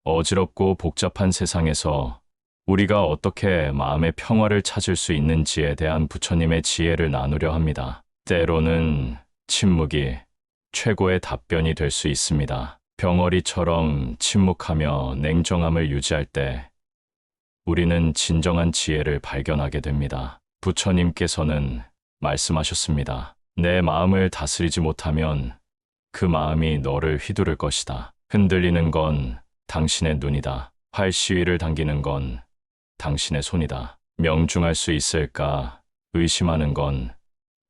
어지럽고 복잡한 세상에서 우리가 어떻게 마음의 평화를 찾을 수 있는지에 대한 부처님의 지혜를 나누려 합니다. 때로는 침묵이 최고의 답변이 될 수 있습니다. 병어리처럼 침묵하며 냉정함을 유지할 때 우리는 진정한 지혜를 발견하게 됩니다. 부처님께서는 말씀하셨습니다. 내 마음을 다스리지 못하면 그 마음이 너를 휘두를 것이다. 흔들리는 건 당신의 눈이다. 활시위를 당기는 건 당신의 손이다. 명중할 수 있을까 의심하는 건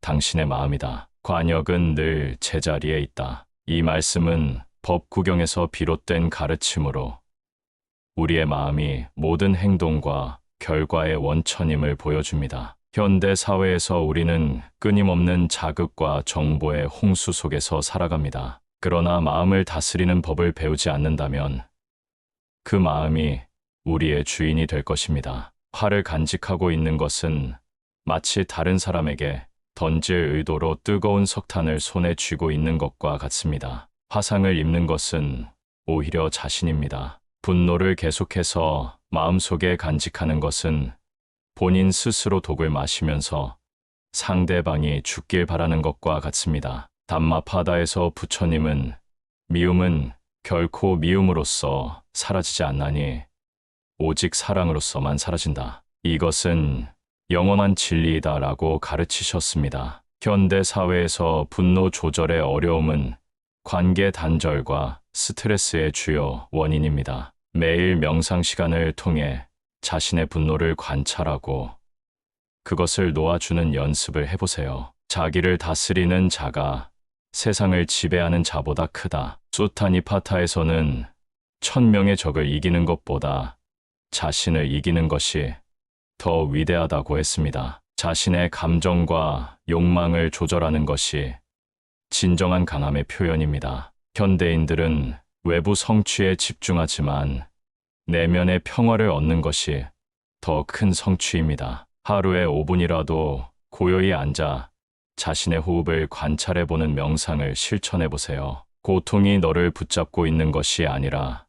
당신의 마음이다. 관역은 늘 제자리에 있다. 이 말씀은 법구경에서 비롯된 가르침으로 우리의 마음이 모든 행동과 결과의 원천임을 보여줍니다. 현대 사회에서 우리는 끊임없는 자극과 정보의 홍수 속에서 살아갑니다. 그러나 마음을 다스리는 법을 배우지 않는다면 그 마음이 우리의 주인이 될 것입니다. 화를 간직하고 있는 것은 마치 다른 사람에게 던질 의도로 뜨거운 석탄을 손에 쥐고 있는 것과 같습니다. 화상을 입는 것은 오히려 자신입니다. 분노를 계속해서 마음속에 간직하는 것은 본인 스스로 독을 마시면서 상대방이 죽길 바라는 것과 같습니다. 담마파다에서 부처님은 미움은 결코 미움으로써 사라지지 않나니 오직 사랑으로서만 사라진다. 이것은 영원한 진리이다라고 가르치셨습니다. 현대 사회에서 분노 조절의 어려움은 관계 단절과 스트레스의 주요 원인입니다. 매일 명상 시간을 통해 자신의 분노를 관찰하고 그것을 놓아주는 연습을 해보세요. 자기를 다스리는 자가 세상을 지배하는 자보다 크다. 수타니파타에서는 1000명의 적을 이기는 것보다 자신을 이기는 것이 더 위대하다고 했습니다. 자신의 감정과 욕망을 조절하는 것이 진정한 강함의 표현입니다. 현대인들은 외부 성취에 집중하지만 내면의 평화를 얻는 것이 더 큰 성취입니다. 하루에 5분이라도 고요히 앉아 자신의 호흡을 관찰해보는 명상을 실천해보세요. 고통이 너를 붙잡고 있는 것이 아니라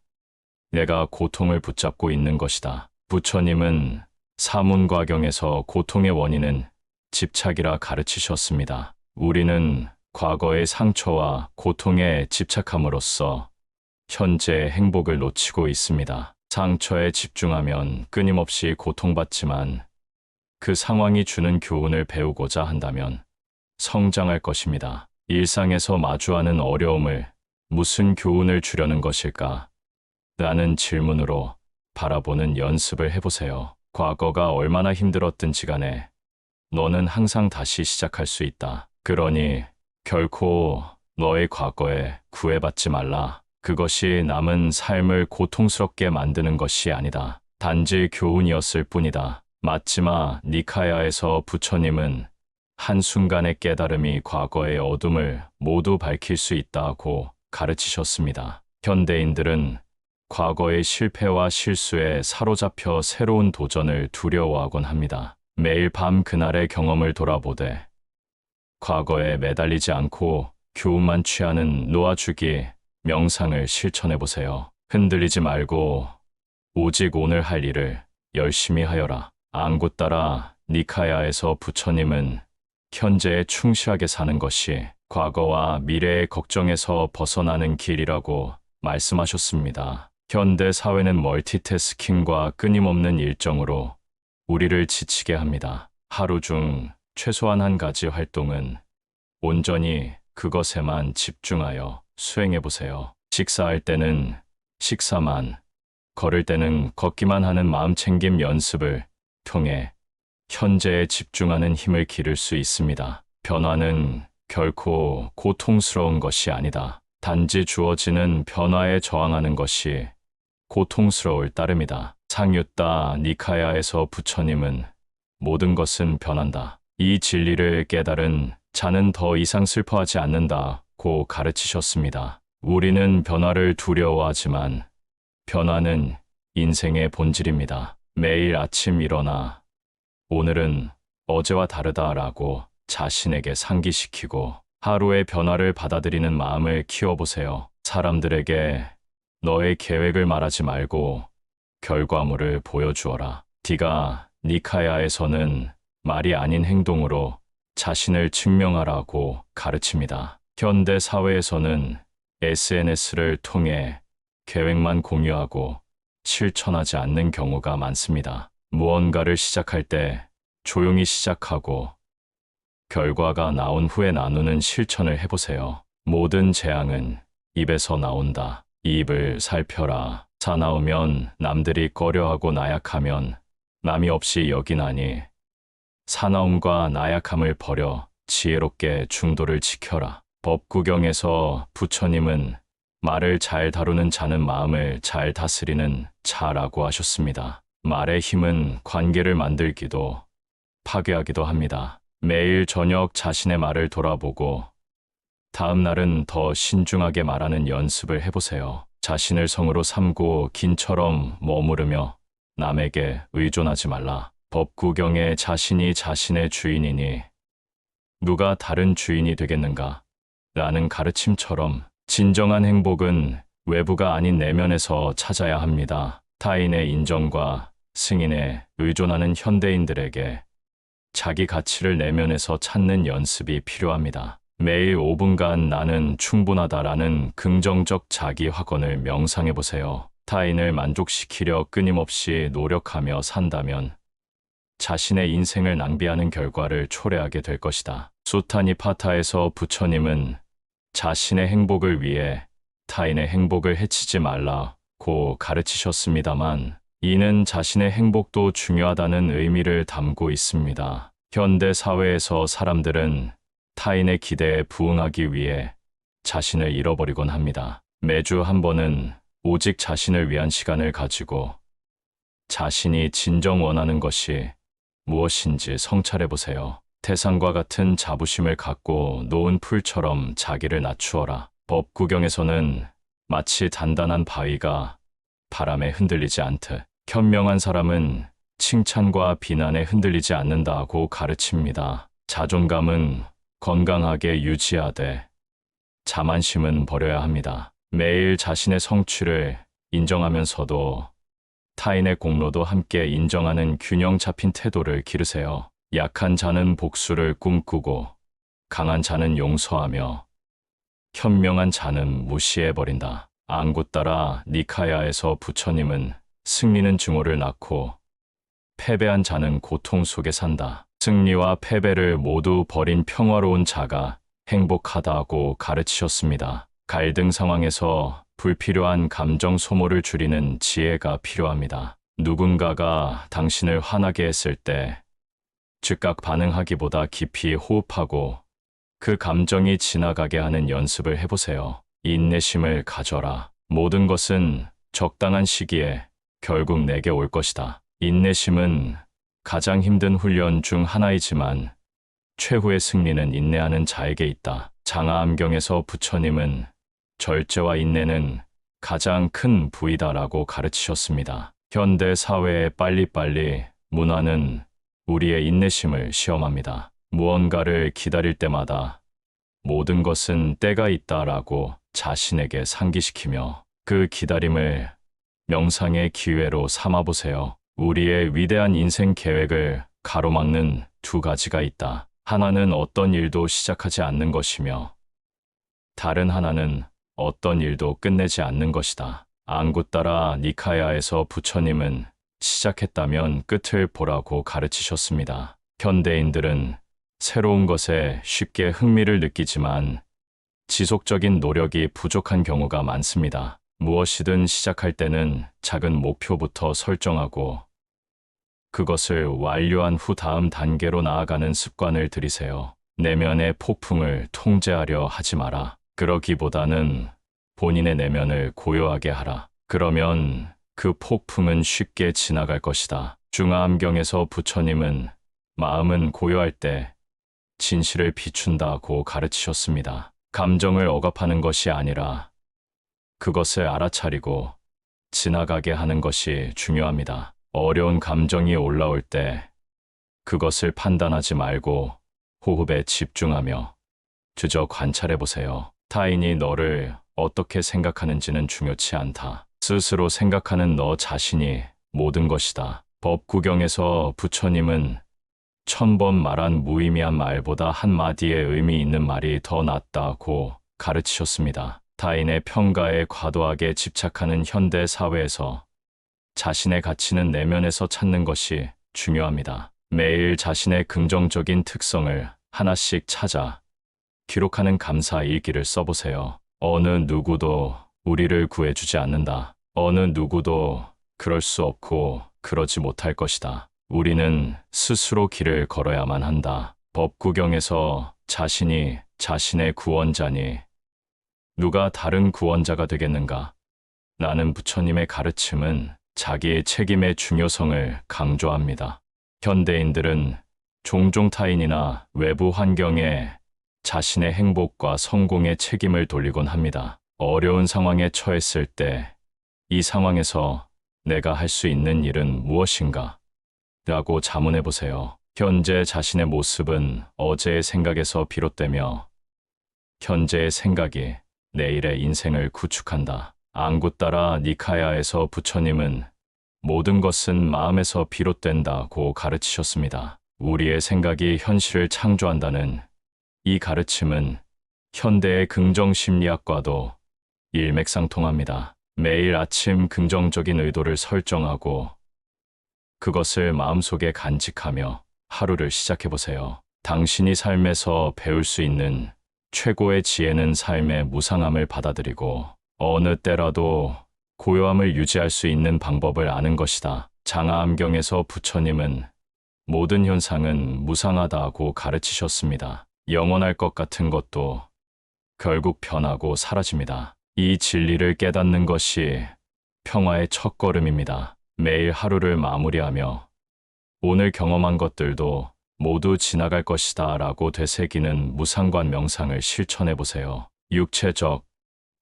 내가 고통을 붙잡고 있는 것이다. 부처님은 사문과경에서 고통의 원인은 집착이라 가르치셨습니다. 우리는 과거의 상처와 고통에 집착함으로써 현재의 행복을 놓치고 있습니다. 상처에 집중하면 끊임없이 고통받지만 그 상황이 주는 교훈을 배우고자 한다면 성장할 것입니다. 일상에서 마주하는 어려움을 무슨 교훈을 주려는 것일까? 라는 질문으로 바라보는 연습을 해보세요. 과거가 얼마나 힘들었든지 간에 너는 항상 다시 시작할 수 있다. 그러니 결코 너의 과거에 구애받지 말라. 그것이 남은 삶을 고통스럽게 만드는 것이 아니다. 단지 교훈이었을 뿐이다. 마치마 니카야에서 부처님은 한순간의 깨달음이 과거의 어둠을 모두 밝힐 수 있다고 가르치셨습니다. 현대인들은 과거의 실패와 실수에 사로잡혀 새로운 도전을 두려워하곤 합니다. 매일 밤 그날의 경험을 돌아보되 과거에 매달리지 않고 교훈만 취하는 놓아주기 명상을 실천해보세요. 흔들리지 말고 오직 오늘 할 일을 열심히 하여라. 앙구따라 니카야에서 부처님은 현재에 충실하게 사는 것이 과거와 미래의 걱정에서 벗어나는 길이라고 말씀하셨습니다. 현대 사회는 멀티태스킹과 끊임없는 일정으로 우리를 지치게 합니다. 하루 중 최소한 한 가지 활동은 온전히 그것에만 집중하여 수행해보세요. 식사할 때는 식사만, 걸을 때는 걷기만 하는 마음챙김 연습을 통해 현재에 집중하는 힘을 기를 수 있습니다. 변화는 결코 고통스러운 것이 아니다. 단지 주어지는 변화에 저항하는 것이 고통스러울 따름이다. 상유따 니카야에서 부처님은 모든 것은 변한다. 이 진리를 깨달은 자는 더 이상 슬퍼하지 않는다고 가르치셨습니다. 우리는 변화를 두려워하지만 변화는 인생의 본질입니다. 매일 아침 일어나 오늘은 어제와 다르다라고 자신에게 상기시키고 하루의 변화를 받아들이는 마음을 키워보세요. 사람들에게 너의 계획을 말하지 말고 결과물을 보여주어라. D가 니카야에서는 말이 아닌 행동으로 자신을 증명하라고 가르칩니다. 현대 사회에서는 SNS를 통해 계획만 공유하고 실천하지 않는 경우가 많습니다. 무언가를 시작할 때 조용히 시작하고 결과가 나온 후에 나누는 실천을 해보세요. 모든 재앙은 입에서 나온다. 입을 살펴라. 사나우면 남들이 꺼려하고 나약하면 남이 없이 여기나니 사나움과 나약함을 버려 지혜롭게 중도를 지켜라. 법구경에서 부처님은 말을 잘 다루는 자는 마음을 잘 다스리는 자라고 하셨습니다. 말의 힘은 관계를 만들기도 파괴하기도 합니다. 매일 저녁 자신의 말을 돌아보고 다음 날은 더 신중하게 말하는 연습을 해보세요. 자신을 성으로 삼고 긴처럼 머무르며 남에게 의존하지 말라. 법구경에 자신이 자신의 주인이니 누가 다른 주인이 되겠는가? 라는 가르침처럼 진정한 행복은 외부가 아닌 내면에서 찾아야 합니다. 타인의 인정과 승인에 의존하는 현대인들에게 자기 가치를 내면에서 찾는 연습이 필요합니다. 매일 5분간 나는 충분하다라는 긍정적 자기 확언을 명상해 보세요. 타인을 만족시키려 끊임없이 노력하며 산다면 자신의 인생을 낭비하는 결과를 초래하게 될 것이다. 수타니파타에서 부처님은 자신의 행복을 위해 타인의 행복을 해치지 말라고 가르치셨습니다만 이는 자신의 행복도 중요하다는 의미를 담고 있습니다. 현대 사회에서 사람들은 타인의 기대에 부응하기 위해 자신을 잃어버리곤 합니다. 매주 한 번은 오직 자신을 위한 시간을 가지고 자신이 진정 원하는 것이 무엇인지 성찰해 보세요. 태산과 같은 자부심을 갖고 놓은 풀처럼 자기를 낮추어라. 법구경에서는 마치 단단한 바위가 바람에 흔들리지 않듯 현명한 사람은 칭찬과 비난에 흔들리지 않는다고 가르칩니다. 자존감은 건강하게 유지하되 자만심은 버려야 합니다. 매일 자신의 성취를 인정하면서도 타인의 공로도 함께 인정하는 균형 잡힌 태도를 기르세요. 약한 자는 복수를 꿈꾸고 강한 자는 용서하며 현명한 자는 무시해버린다. 앙구따라 니카야에서 부처님은 승리는 증오를 낳고 패배한 자는 고통 속에 산다. 승리와 패배를 모두 버린 평화로운 자가 행복하다고 가르치셨습니다. 갈등 상황에서 불필요한 감정 소모를 줄이는 지혜가 필요합니다. 누군가가 당신을 화나게 했을 때 즉각 반응하기보다 깊이 호흡하고 그 감정이 지나가게 하는 연습을 해보세요. 인내심을 가져라. 모든 것은 적당한 시기에 결국 내게 올 것이다. 인내심은 가장 힘든 훈련 중 하나이지만 최후의 승리는 인내하는 자에게 있다. 장하암경에서 부처님은 절제와 인내는 가장 큰 부이다라고 가르치셨습니다. 현대 사회의 빨리빨리 문화는 우리의 인내심을 시험합니다. 무언가를 기다릴 때마다 모든 것은 때가 있다라고 자신에게 상기시키며 그 기다림을 명상의 기회로 삼아보세요. 우리의 위대한 인생 계획을 가로막는 두 가지가 있다. 하나는 어떤 일도 시작하지 않는 것이며 다른 하나는 어떤 일도 끝내지 않는 것이다. 앙구따라 니카야에서 부처님은 시작했다면 끝을 보라고 가르치셨습니다. 현대인들은 새로운 것에 쉽게 흥미를 느끼지만 지속적인 노력이 부족한 경우가 많습니다. 무엇이든 시작할 때는 작은 목표부터 설정하고 그것을 완료한 후 다음 단계로 나아가는 습관을 들이세요. 내면의 폭풍을 통제하려 하지 마라. 그러기보다는 본인의 내면을 고요하게 하라. 그러면 그 폭풍은 쉽게 지나갈 것이다. 중화암경에서 부처님은 마음은 고요할 때 진실을 비춘다고 가르치셨습니다. 감정을 억압하는 것이 아니라 그것을 알아차리고 지나가게 하는 것이 중요합니다. 어려운 감정이 올라올 때 그것을 판단하지 말고 호흡에 집중하며 주저 관찰해 보세요. 타인이 너를 어떻게 생각하는지는 중요치 않다. 스스로 생각하는 너 자신이 모든 것이다. 법구경에서 부처님은 1000번 말한 무의미한 말보다 한마디의 의미 있는 말이 더 낫다고 가르치셨습니다. 타인의 평가에 과도하게 집착하는 현대 사회에서 자신의 가치는 내면에서 찾는 것이 중요합니다. 매일 자신의 긍정적인 특성을 하나씩 찾아 기록하는 감사 일기를 써보세요. 어느 누구도 우리를 구해주지 않는다. 어느 누구도 그럴 수 없고 그러지 못할 것이다. 우리는 스스로 길을 걸어야만 한다. 법구경에서 자신이 자신의 구원자니 누가 다른 구원자가 되겠는가? 라는 부처님의 가르침은 자기의 책임의 중요성을 강조합니다. 현대인들은 종종 타인이나 외부 환경에 자신의 행복과 성공의 책임을 돌리곤 합니다. 어려운 상황에 처했을 때 이 상황에서 내가 할 수 있는 일은 무엇인가? 라고 자문해 보세요. 현재 자신의 모습은 어제의 생각에서 비롯되며 현재의 생각이 내일의 인생을 구축한다. 앙구따라 니카야에서 부처님은 모든 것은 마음에서 비롯된다고 가르치셨습니다. 우리의 생각이 현실을 창조한다는 이 가르침은 현대의 긍정심리학과도 일맥상통합니다. 매일 아침 긍정적인 의도를 설정하고 그것을 마음속에 간직하며 하루를 시작해보세요. 당신이 삶에서 배울 수 있는 최고의 지혜는 삶의 무상함을 받아들이고 어느 때라도 고요함을 유지할 수 있는 방법을 아는 것이다. 장하암경에서 부처님은 모든 현상은 무상하다고 가르치셨습니다. 영원할 것 같은 것도 결국 변하고 사라집니다. 이 진리를 깨닫는 것이 평화의 첫걸음입니다. 매일 하루를 마무리하며 오늘 경험한 것들도 모두 지나갈 것이다 라고 되새기는 무상관 명상을 실천해 보세요. 육체적,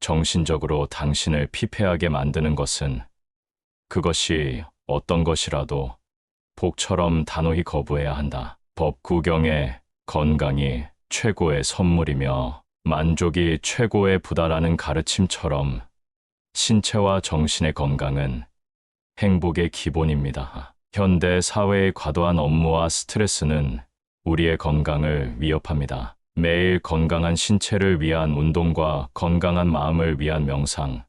정신적으로 당신을 피폐하게 만드는 것은 그것이 어떤 것이라도 복처럼 단호히 거부해야 한다. 법구경에 건강이 최고의 선물이며 만족이 최고의 부다라는 가르침처럼 신체와 정신의 건강은 행복의 기본입니다. 현대 사회의 과도한 업무와 스트레스는 우리의 건강을 위협합니다. 매일 건강한 신체를 위한 운동과 건강한 마음을 위한 명상,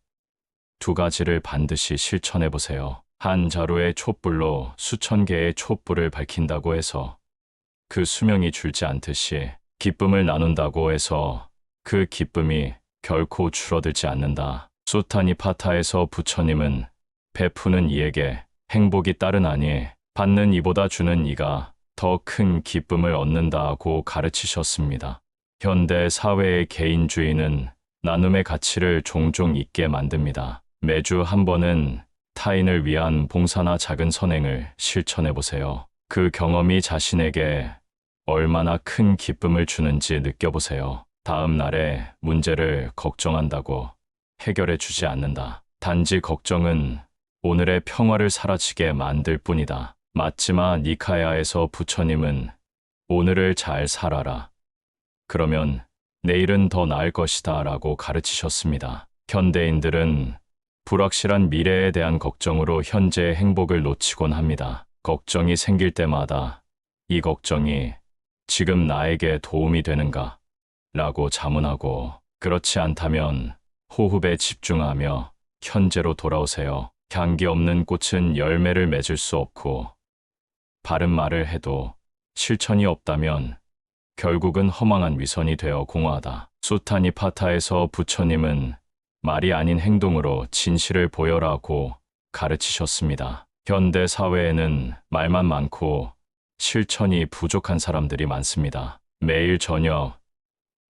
두 가지를 반드시 실천해 보세요. 한 자루의 촛불로 수천 개의 촛불을 밝힌다고 해서 그 수명이 줄지 않듯이 기쁨을 나눈다고 해서 그 기쁨이 결코 줄어들지 않는다. 수타니파타에서 부처님은 베푸는 이에게 행복이 따르나니 받는 이보다 주는 이가 더 큰 기쁨을 얻는다고 가르치셨습니다. 현대 사회의 개인주의는 나눔의 가치를 종종 잊게 만듭니다. 매주 한 번은 타인을 위한 봉사나 작은 선행을 실천해 보세요. 그 경험이 자신에게 얼마나 큰 기쁨을 주는지 느껴보세요. 다음 날의 문제를 걱정한다고 해결해 주지 않는다. 단지 걱정은 오늘의 평화를 사라지게 만들 뿐이다. 마츠마 니카야에서 부처님은 오늘을 잘 살아라. 그러면 내일은 더 나을 것이다 라고 가르치셨습니다. 현대인들은 불확실한 미래에 대한 걱정으로 현재의 행복을 놓치곤 합니다. 걱정이 생길 때마다 이 걱정이 지금 나에게 도움이 되는가? 라고 자문하고 그렇지 않다면 호흡에 집중하며 현재로 돌아오세요. 향기 없는 꽃은 열매를 맺을 수 없고 바른 말을 해도 실천이 없다면 결국은 허망한 위선이 되어 공허하다. 수타니파타에서 부처님은 말이 아닌 행동으로 진실을 보여라고 가르치셨습니다. 현대 사회에는 말만 많고 실천이 부족한 사람들이 많습니다. 매일 저녁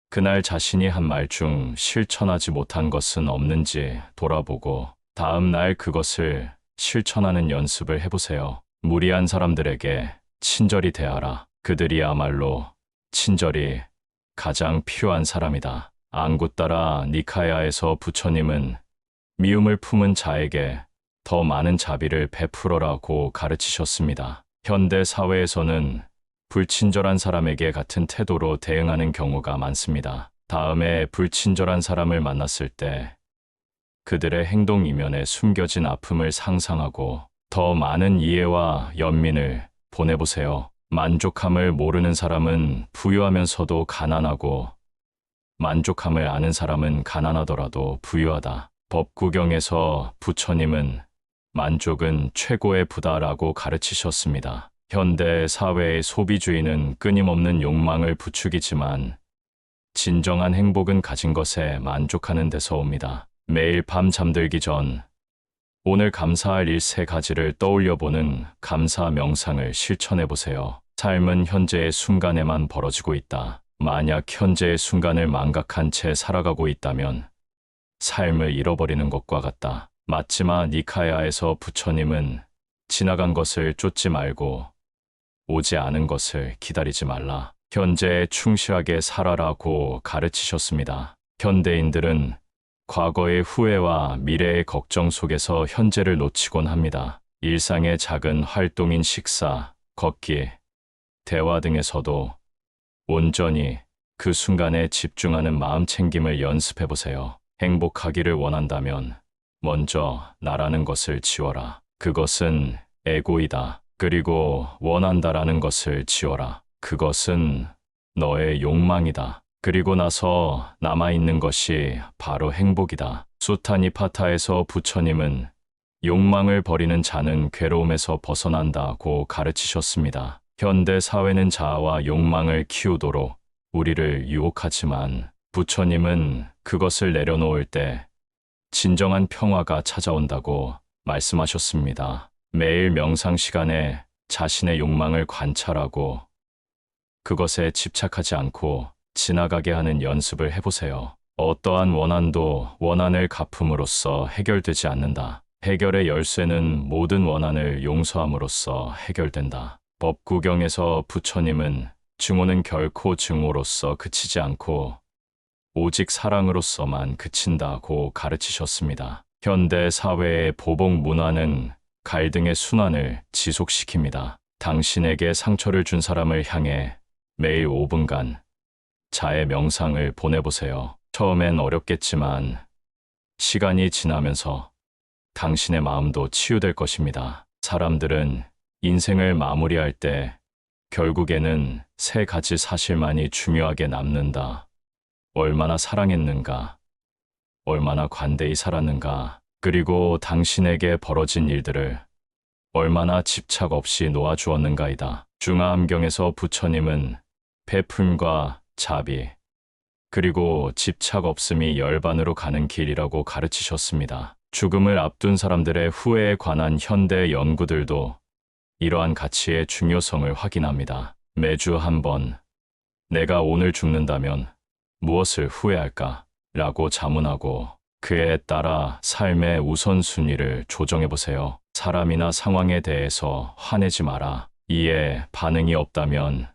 그날 자신이 한 말 중 실천하지 못한 것은 없는지 돌아보고 다음 날 그것을 실천하는 연습을 해보세요. 무리한 사람들에게 친절히 대하라. 그들이야말로 친절이 가장 필요한 사람이다. 앙구따라 니카야에서 부처님은 미움을 품은 자에게 더 많은 자비를 베풀어라고 가르치셨습니다. 현대 사회에서는 불친절한 사람에게 같은 태도로 대응하는 경우가 많습니다. 다음에 불친절한 사람을 만났을 때 그들의 행동 이면에 숨겨진 아픔을 상상하고 더 많은 이해와 연민을 보내보세요. 만족함을 모르는 사람은 부유하면서도 가난하고 만족함을 아는 사람은 가난하더라도 부유하다. 법구경에서 부처님은 만족은 최고의 부다라고 가르치셨습니다. 현대 사회의 소비주의는 끊임없는 욕망을 부추기지만 진정한 행복은 가진 것에 만족하는 데서 옵니다. 매일 밤 잠들기 전 오늘 감사할 일 3가지를 떠올려보는 감사 명상을 실천해보세요. 삶은 현재의 순간에만 벌어지고 있다. 만약 현재의 순간을 망각한 채 살아가고 있다면 삶을 잃어버리는 것과 같다. 마츠마 니카야에서 부처님은 지나간 것을 쫓지 말고 오지 않은 것을 기다리지 말라. 현재에 충실하게 살아라고 가르치셨습니다. 현대인들은 과거의 후회와 미래의 걱정 속에서 현재를 놓치곤 합니다. 일상의 작은 활동인 식사, 걷기, 대화 등에서도 온전히 그 순간에 집중하는 마음 챙김을 연습해 보세요. 행복하기를 원한다면 먼저 나라는 것을 지워라. 그것은 에고이다. 그리고 원한다라는 것을 지워라. 그것은 너의 욕망이다. 그리고 나서 남아있는 것이 바로 행복이다. 수타니파타에서 부처님은 욕망을 버리는 자는 괴로움에서 벗어난다고 가르치셨습니다. 현대 사회는 자아와 욕망을 키우도록 우리를 유혹하지만 부처님은 그것을 내려놓을 때 진정한 평화가 찾아온다고 말씀하셨습니다. 매일 명상 시간에 자신의 욕망을 관찰하고 그것에 집착하지 않고 지나가게 하는 연습을 해보세요. 어떠한 원한도 원한을 갚음으로써 해결되지 않는다. 해결의 열쇠는 모든 원한을 용서함으로써 해결된다. 법구경에서 부처님은 증오는 결코 증오로서 그치지 않고 오직 사랑으로서만 그친다고 가르치셨습니다. 현대 사회의 보복 문화는 갈등의 순환을 지속시킵니다. 당신에게 상처를 준 사람을 향해 매일 5분간 자의 명상을 보내보세요. 처음엔 어렵겠지만 시간이 지나면서 당신의 마음도 치유될 것입니다. 사람들은 인생을 마무리할 때 결국에는 3가지 사실만이 중요하게 남는다. 얼마나 사랑했는가, 얼마나 관대히 살았는가, 그리고 당신에게 벌어진 일들을 얼마나 집착 없이 놓아주었는가이다. 중화암경에서 부처님은 베풀과 자비, 그리고 집착 없음이 열반으로 가는 길이라고 가르치셨습니다. 죽음을 앞둔 사람들의 후회에 관한 현대 연구들도 이러한 가치의 중요성을 확인합니다. 매주 한 번, 내가 오늘 죽는다면 무엇을 후회할까? 라고 자문하고 그에 따라 삶의 우선순위를 조정해보세요. 사람이나 상황에 대해서 화내지 마라. 이에 반응이 없다면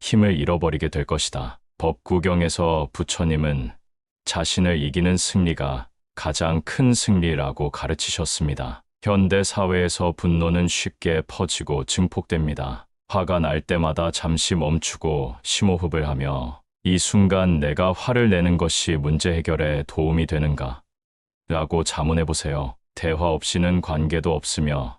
힘을 잃어버리게 될 것이다. 법구경에서 부처님은 자신을 이기는 승리가 가장 큰 승리라고 가르치셨습니다. 현대 사회에서 분노는 쉽게 퍼지고 증폭됩니다. 화가 날 때마다 잠시 멈추고 심호흡을 하며 이 순간 내가 화를 내는 것이 문제 해결에 도움이 되는가? 라고 자문해보세요. 대화 없이는 관계도 없으며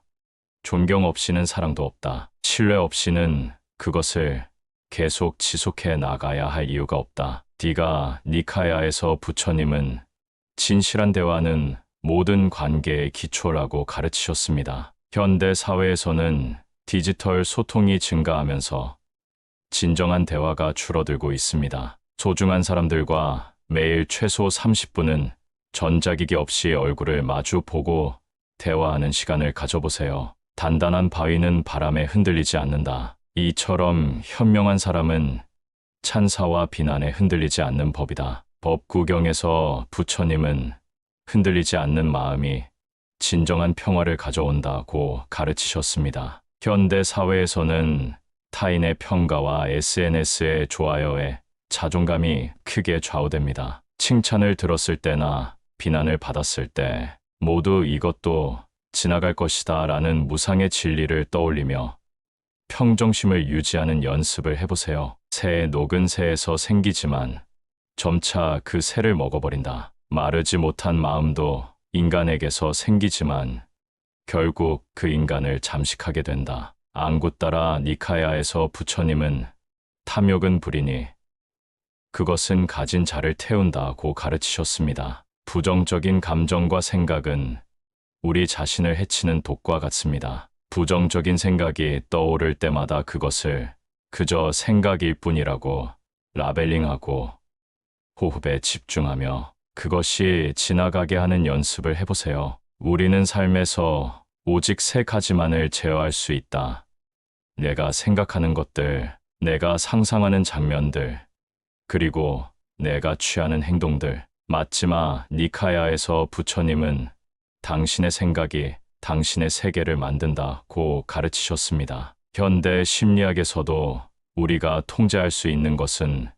존경 없이는 사랑도 없다. 신뢰 없이는 그것을 계속 지속해 나가야 할 이유가 없다. 디가 니카야에서 부처님은 진실한 대화는 모든 관계의 기초라고 가르치셨습니다. 현대 사회에서는 디지털 소통이 증가하면서 진정한 대화가 줄어들고 있습니다. 소중한 사람들과 매일 최소 30분은 전자기기 없이 얼굴을 마주 보고 대화하는 시간을 가져보세요. 단단한 바위는 바람에 흔들리지 않는다. 이처럼 현명한 사람은 찬사와 비난에 흔들리지 않는 법이다. 법구경에서 부처님은 흔들리지 않는 마음이 진정한 평화를 가져온다고 가르치셨습니다. 현대 사회에서는 타인의 평가와 SNS의 좋아요에 자존감이 크게 좌우됩니다. 칭찬을 들었을 때나 비난을 받았을 때 모두 이것도 지나갈 것이다 라는 무상의 진리를 떠올리며 평정심을 유지하는 연습을 해보세요. 새의 녹은 새에서 생기지만 점차 그 새를 먹어버린다. 마르지 못한 마음도 인간에게서 생기지만 결국 그 인간을 잠식하게 된다. 앙구따라 니카야에서 부처님은 탐욕은 불이니 그것은 가진 자를 태운다고 가르치셨습니다. 부정적인 감정과 생각은 우리 자신을 해치는 독과 같습니다. 부정적인 생각이 떠오를 때마다 그것을 그저 생각일 뿐이라고 라벨링하고 호흡에 집중하며 그것이 지나가게 하는 연습을 해보세요. 우리는 삶에서 오직 세 가지만을 제어할 수 있다. 내가 생각하는 것들, 내가 상상하는 장면들, 그리고 내가 취하는 행동들. 마지막 니카야에서 부처님은 당신의 생각이 당신의 세계를 만든다고 가르치셨습니다. 현대 심리학에서도 우리가 통제할 수 있는 것은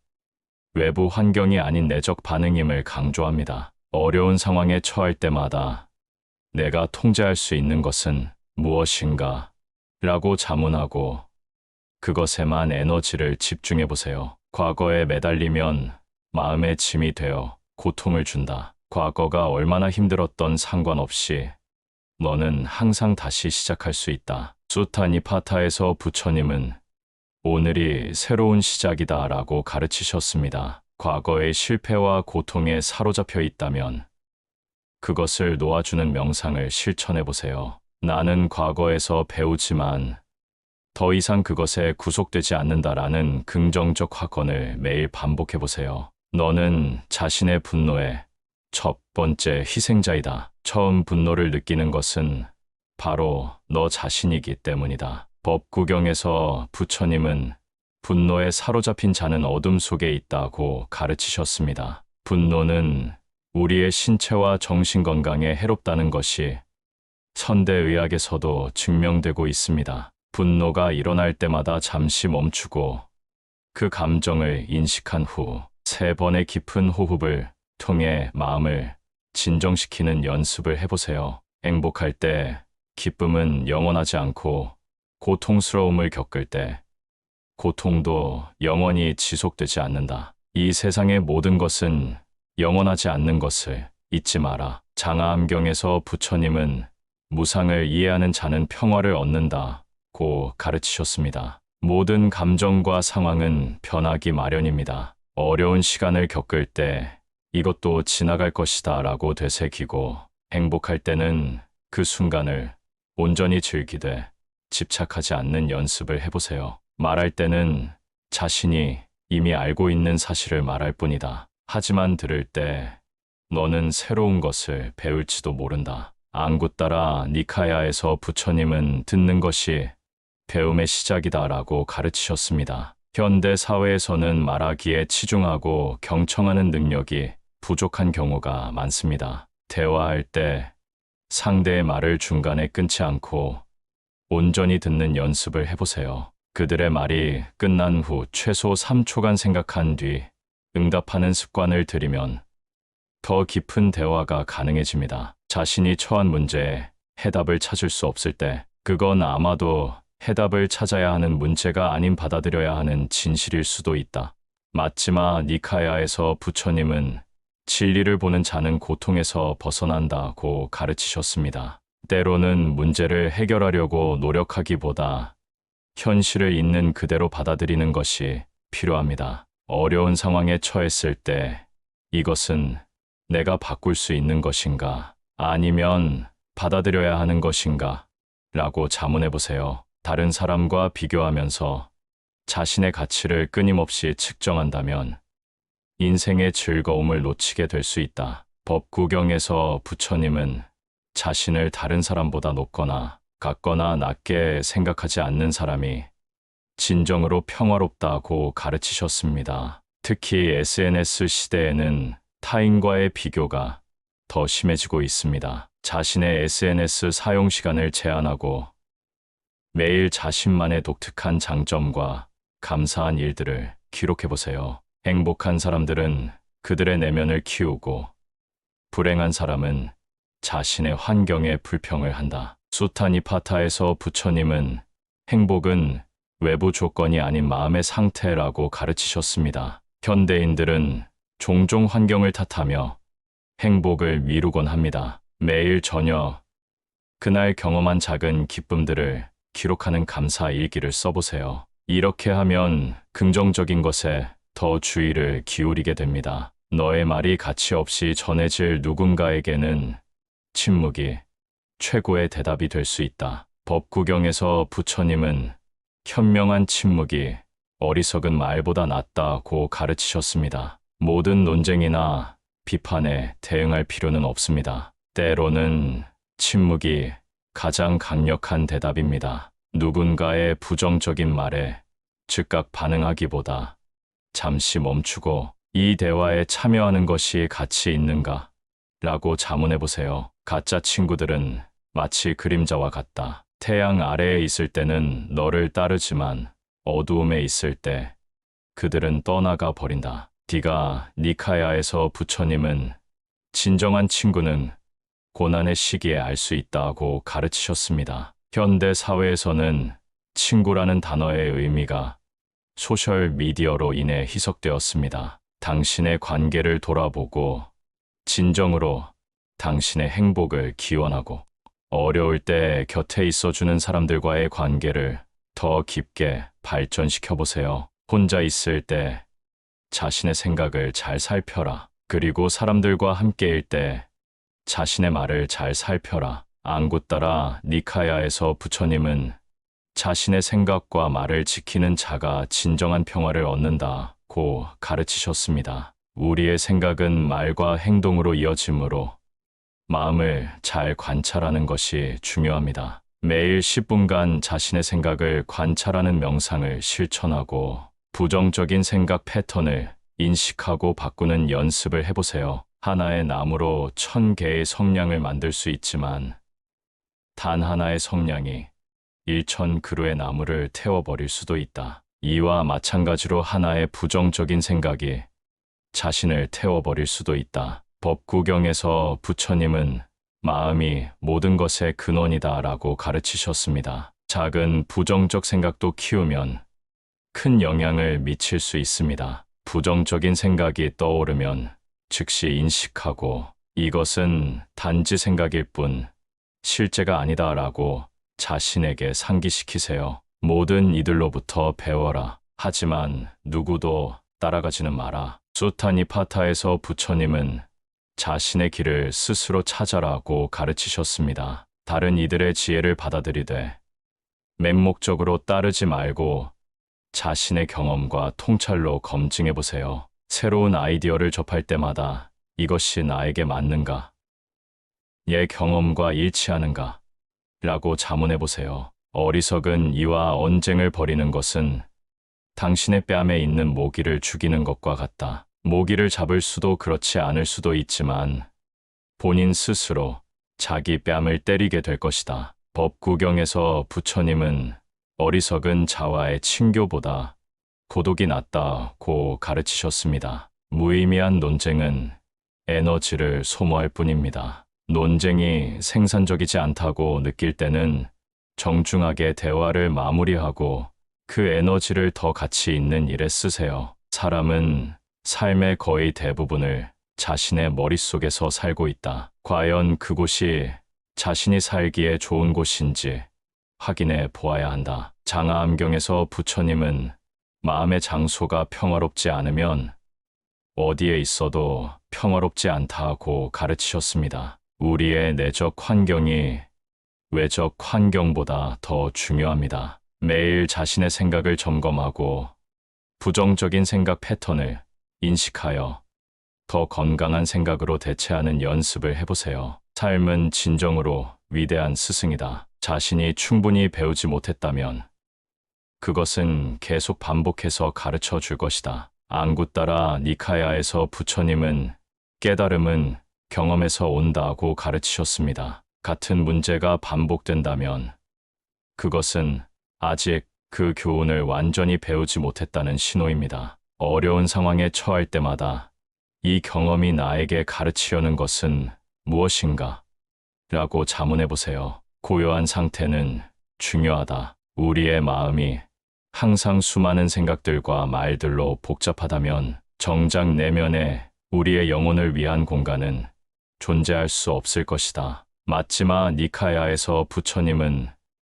외부 환경이 아닌 내적 반응임을 강조합니다. 어려운 상황에 처할 때마다 내가 통제할 수 있는 것은 무엇인가? 라고 자문하고 그것에만 에너지를 집중해 보세요. 과거에 매달리면 마음의 짐이 되어 고통을 준다. 과거가 얼마나 힘들었던 상관없이 너는 항상 다시 시작할 수 있다. 수타 니파타에서 부처님은 오늘이 새로운 시작이다 라고 가르치셨습니다. 과거의 실패와 고통에 사로잡혀 있다면 그것을 놓아주는 명상을 실천해 보세요. 나는 과거에서 배우지만 더 이상 그것에 구속되지 않는다라는 긍정적 확언을 매일 반복해 보세요. 너는 자신의 분노의 첫 번째 희생자이다. 처음 분노를 느끼는 것은 바로 너 자신이기 때문이다. 법구경에서 부처님은 분노에 사로잡힌 자는 어둠 속에 있다고 가르치셨습니다. 분노는 우리의 신체와 정신 건강에 해롭다는 것이 현대의학에서도 증명되고 있습니다. 분노가 일어날 때마다 잠시 멈추고 그 감정을 인식한 후 3번의 깊은 호흡을 통해 마음을 진정시키는 연습을 해보세요. 행복할 때 기쁨은 영원하지 않고 고통스러움을 겪을 때 고통도 영원히 지속되지 않는다. 이 세상의 모든 것은 영원하지 않는 것을 잊지 마라. 장하암경에서 부처님은 무상을 이해하는 자는 평화를 얻는다고 가르치셨습니다. 모든 감정과 상황은 변하기 마련입니다. 어려운 시간을 겪을 때 이것도 지나갈 것이다 라고 되새기고 행복할 때는 그 순간을 온전히 즐기되 집착하지 않는 연습을 해보세요. 말할 때는 자신이 이미 알고 있는 사실을 말할 뿐이다. 하지만 들을 때 너는 새로운 것을 배울지도 모른다. 앙구따라 니카야에서 부처님은 듣는 것이 배움의 시작이다 라고 가르치셨습니다. 현대 사회에서는 말하기에 치중하고 경청하는 능력이 부족한 경우가 많습니다. 대화할 때 상대의 말을 중간에 끊지 않고 온전히 듣는 연습을 해보세요. 그들의 말이 끝난 후 최소 3초간 생각한 뒤 응답하는 습관을 들이면 더 깊은 대화가 가능해집니다. 자신이 처한 문제에 해답을 찾을 수 없을 때 그건 아마도 해답을 찾아야 하는 문제가 아닌 받아들여야 하는 진실일 수도 있다. 마지막 니카야에서 부처님은 진리를 보는 자는 고통에서 벗어난다고 가르치셨습니다. 때로는 문제를 해결하려고 노력하기보다 현실을 있는 그대로 받아들이는 것이 필요합니다. 어려운 상황에 처했을 때 이것은 내가 바꿀 수 있는 것인가 아니면 받아들여야 하는 것인가 라고 자문해 보세요. 다른 사람과 비교하면서 자신의 가치를 끊임없이 측정한다면 인생의 즐거움을 놓치게 될 수 있다. 법구경에서 부처님은 자신을 다른 사람보다 높거나 같거나 낮게 생각하지 않는 사람이 진정으로 평화롭다고 가르치셨습니다. 특히 SNS 시대에는 타인과의 비교가 더 심해지고 있습니다. 자신의 SNS 사용 시간을 제한하고 매일 자신만의 독특한 장점과 감사한 일들을 기록해 보세요. 행복한 사람들은 그들의 내면을 키우고 불행한 사람은 자신의 환경에 불평을 한다. 수타니파타에서 부처님은 행복은 외부 조건이 아닌 마음의 상태라고 가르치셨습니다. 현대인들은 종종 환경을 탓하며 행복을 미루곤 합니다. 매일 저녁, 그날 경험한 작은 기쁨들을 기록하는 감사 일기를 써보세요. 이렇게 하면 긍정적인 것에 더 주의를 기울이게 됩니다. 너의 말이 가치 없이 전해질 누군가에게는 침묵이 최고의 대답이 될 수 있다. 법구경에서 부처님은 현명한 침묵이 어리석은 말보다 낫다고 가르치셨습니다. 모든 논쟁이나 비판에 대응할 필요는 없습니다. 때로는 침묵이 가장 강력한 대답입니다. 누군가의 부정적인 말에 즉각 반응하기보다 잠시 멈추고 이 대화에 참여하는 것이 가치 있는가? 라고 자문해 보세요. 가짜 친구들은 마치 그림자와 같다. 태양 아래에 있을 때는 너를 따르지만 어두움에 있을 때 그들은 떠나가 버린다. 디가 니카야에서 부처님은 진정한 친구는 고난의 시기에 알 수 있다고 가르치셨습니다. 현대 사회에서는 친구라는 단어의 의미가 소셜 미디어로 인해 희석되었습니다. 당신의 관계를 돌아보고 진정으로 당신의 행복을 기원하고 어려울 때 곁에 있어주는 사람들과의 관계를 더 깊게 발전시켜 보세요. 혼자 있을 때 자신의 생각을 잘 살펴라. 그리고 사람들과 함께일 때 자신의 말을 잘 살펴라. 앙구따라 니카야에서 부처님은 자신의 생각과 말을 지키는 자가 진정한 평화를 얻는다고 가르치셨습니다. 우리의 생각은 말과 행동으로 이어지므로 마음을 잘 관찰하는 것이 중요합니다. 매일 10분간 자신의 생각을 관찰하는 명상을 실천하고 부정적인 생각 패턴을 인식하고 바꾸는 연습을 해보세요. 하나의 나무로 1000개의 성냥을 만들 수 있지만 단 하나의 성냥이 1000그루의 나무를 태워버릴 수도 있다. 이와 마찬가지로 하나의 부정적인 생각이 자신을 태워버릴 수도 있다. 법구경에서 부처님은 마음이 모든 것의 근원이다 라고 가르치셨습니다. 작은 부정적 생각도 키우면 큰 영향을 미칠 수 있습니다. 부정적인 생각이 떠오르면 즉시 인식하고 이것은 단지 생각일 뿐 실제가 아니다 라고 자신에게 상기시키세요. 모든 이들로부터 배워라. 하지만 누구도 따라가지는 마라. 수타니파타에서 부처님은 자신의 길을 스스로 찾아라고 가르치셨습니다. 다른 이들의 지혜를 받아들이되 맹목적으로 따르지 말고 자신의 경험과 통찰로 검증해 보세요. 새로운 아이디어를 접할 때마다 이것이 나에게 맞는가? 얘 경험과 일치하는가? 라고 자문해 보세요. 어리석은 이와 언쟁을 벌이는 것은 당신의 뺨에 있는 모기를 죽이는 것과 같다. 모기를 잡을 수도 그렇지 않을 수도 있지만 본인 스스로 자기 뺨을 때리게 될 것이다. 법구경에서 부처님은 어리석은 자와의 친교보다 고독이 낫다고 가르치셨습니다. 무의미한 논쟁은 에너지를 소모할 뿐입니다. 논쟁이 생산적이지 않다고 느낄 때는 정중하게 대화를 마무리하고 그 에너지를 더 가치 있는 일에 쓰세요. 사람은 삶의 거의 대부분을 자신의 머릿속에서 살고 있다. 과연 그곳이 자신이 살기에 좋은 곳인지 확인해 보아야 한다. 장하암경에서 부처님은 마음의 장소가 평화롭지 않으면 어디에 있어도 평화롭지 않다고 가르치셨습니다. 우리의 내적 환경이 외적 환경보다 더 중요합니다. 매일 자신의 생각을 점검하고 부정적인 생각 패턴을 인식하여 더 건강한 생각으로 대체하는 연습을 해보세요. 삶은 진정으로 위대한 스승이다. 자신이 충분히 배우지 못했다면 그것은 계속 반복해서 가르쳐 줄 것이다. 앙구따라 니카야에서 부처님은 깨달음은 경험에서 온다고 가르치셨습니다. 같은 문제가 반복된다면 그것은 아직 그 교훈을 완전히 배우지 못했다는 신호입니다. 어려운 상황에 처할 때마다 이 경험이 나에게 가르치려는 것은 무엇인가? 라고 자문해 보세요. 고요한 상태는 중요하다. 우리의 마음이 항상 수많은 생각들과 말들로 복잡하다면 정작 내면에 우리의 영혼을 위한 공간은 존재할 수 없을 것이다. 맞지만 니카야에서 부처님은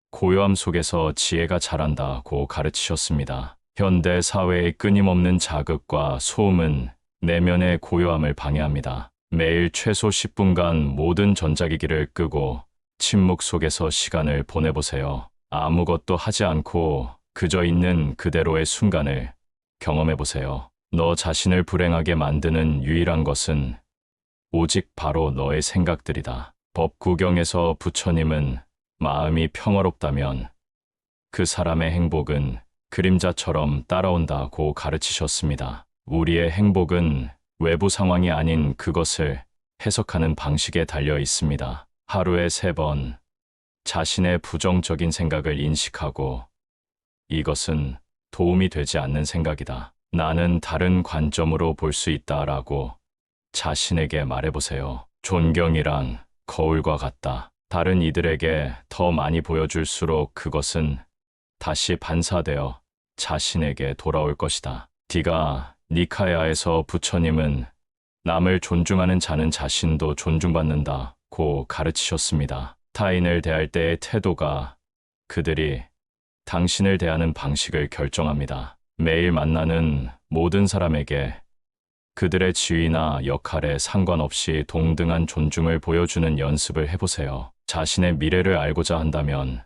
고요함 속에서 지혜가 자란다고 가르치셨습니다. 현대 사회의 끊임없는 자극과 소음은 내면의 고요함을 방해합니다. 매일 최소 10분간 모든 전자기기를 끄고 침묵 속에서 시간을 보내보세요. 아무것도 하지 않고 그저 있는 그대로의 순간을 경험해보세요. 너 자신을 불행하게 만드는 유일한 것은 오직 바로 너의 생각들이다. 법구경에서 부처님은 마음이 평화롭다면 그 사람의 행복은 그림자처럼 따라온다고 가르치셨습니다. 우리의 행복은 외부 상황이 아닌 그것을 해석하는 방식에 달려 있습니다. 하루에 3번 자신의 부정적인 생각을 인식하고 이것은 도움이 되지 않는 생각이다. 나는 다른 관점으로 볼 수 있다라고 자신에게 말해보세요. 존경이란 거울과 같다. 다른 이들에게 더 많이 보여줄수록 그것은 다시 반사되어 자신에게 돌아올 것이다. 디가 니카야에서 부처님은 남을 존중하는 자는 자신도 존중받는다고 가르치셨습니다. 타인을 대할 때의 태도가 그들이 당신을 대하는 방식을 결정합니다. 매일 만나는 모든 사람에게 그들의 지위나 역할에 상관없이 동등한 존중을 보여주는 연습을 해보세요. 자신의 미래를 알고자 한다면